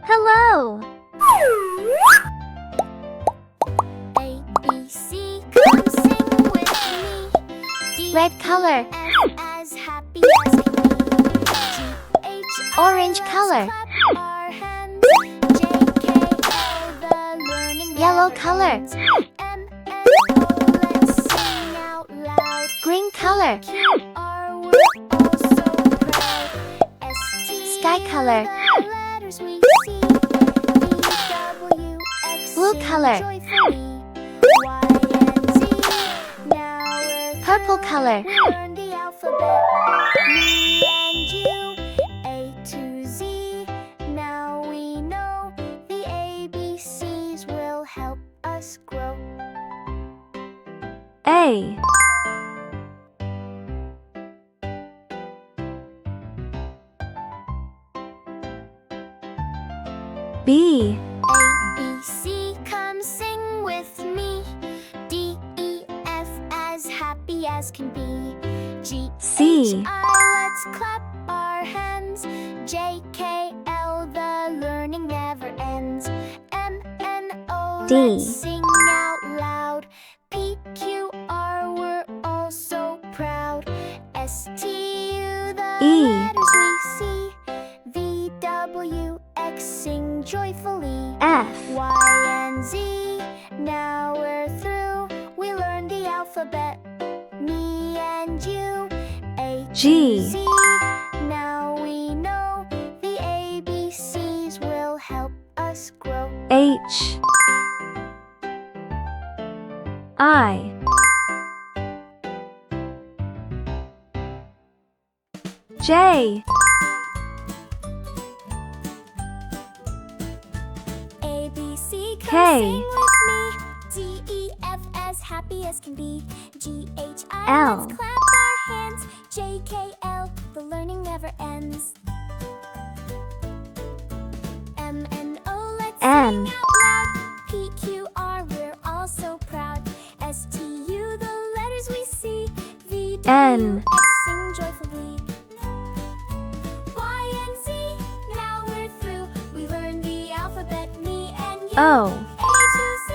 Hello. A, B, C, come sing with me. D, Red color. F as happy as can be. G, H, I, Orange let's color. clap our hands. J, K, L, the learning Yellow never color. ends. M, N, O, let's sing out loud. Green color. Q, R, we're all so proud. S, T, Sky color. the letters we see. V, W, X, Blue sing color. joyfully. Y and Z, now we're Purple through. color. We learned the alphabet. Me and you, A to Z. Now we know the ABCs will help us grow. A. B. A, B, C, come sing with me. D, E, F, as happy as can be. G, C. H, I, let's clap our hands. J, K, L, the learning never ends. M, N, O, D. let's sing out loud. P, Q, R, we're all so proud. S, T, U, the E. letters we see. V, W, X, sing joyfully. F. Y and Z, now we're through. We learned the alphabet. Me and you, A to G. Z. Now we know the ABCs will help us grow. H. I. J. A, B, C, come K. sing with me. D, E, F, as happy as can be. G, H, I, L. let's clap our hands. J, K, L, the learning never ends. M, N, O, let's N. sing out loud. P, Q, R, we're all so proud. S, T, U, the letters we see. V, W, N. X, sing joyfully. Y and Z, now we're through. We learned the alphabet, me and you. O. A to Z,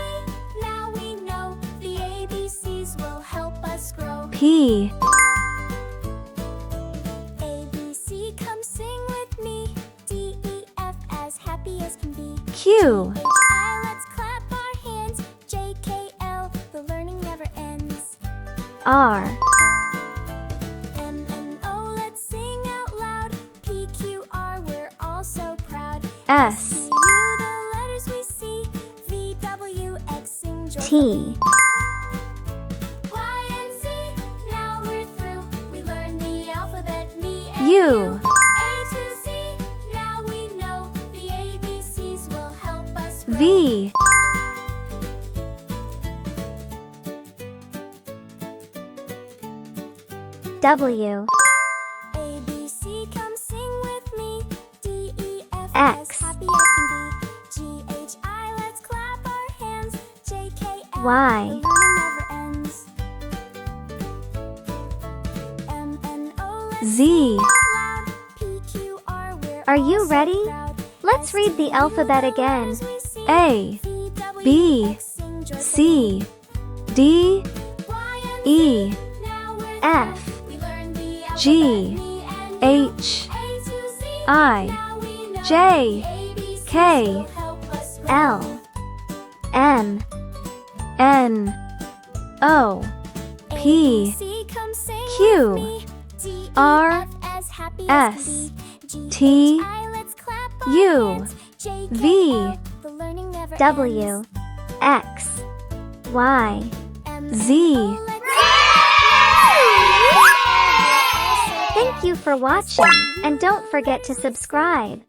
now we know the ABCs will help us grow. P. A, B, C, come sing with me. D, E, F, as happy as can be. Q. H, I, let's clap our hands. J, K, L, the learning never ends. R. M, N, O, let's sing out loud. P, Q, R, we're all so proud. S. T, U, the letters we see. V, W, X, sing joyfully. T. Y and Z, now we're through. We learned the alphabet, me and U. you. A to Z, now we know the ABCs will help us grow. V. W. A, B, C, come sing with me. D, E, F, X. as happy as can be. G, H, I, let's clap our hands. J, K, L, Y. the learning never ends. M, N, O, let's Z. sing out loud. P, Q, R, we're Are all you so ready? proud. Let's S, read T, the U, alphabet the again. letters we see. A. V, W, B. X, sing joyfully. C. D. Y and E. Z, now we're F. through. We learned the alphabet, G. me and you. H. A to Z, I. now we know J. the ABCs K. will help us grow. L. M. N. O. P. ABC, come sing Q. with me. D, E, R. F, as happy as S. can be. G, T. H, I, let's clap our U. hands. J, K, V. L, the learning never W. ends. X. Y. M, Z. O, let's Thank you for watching, and don't forget to subscribe.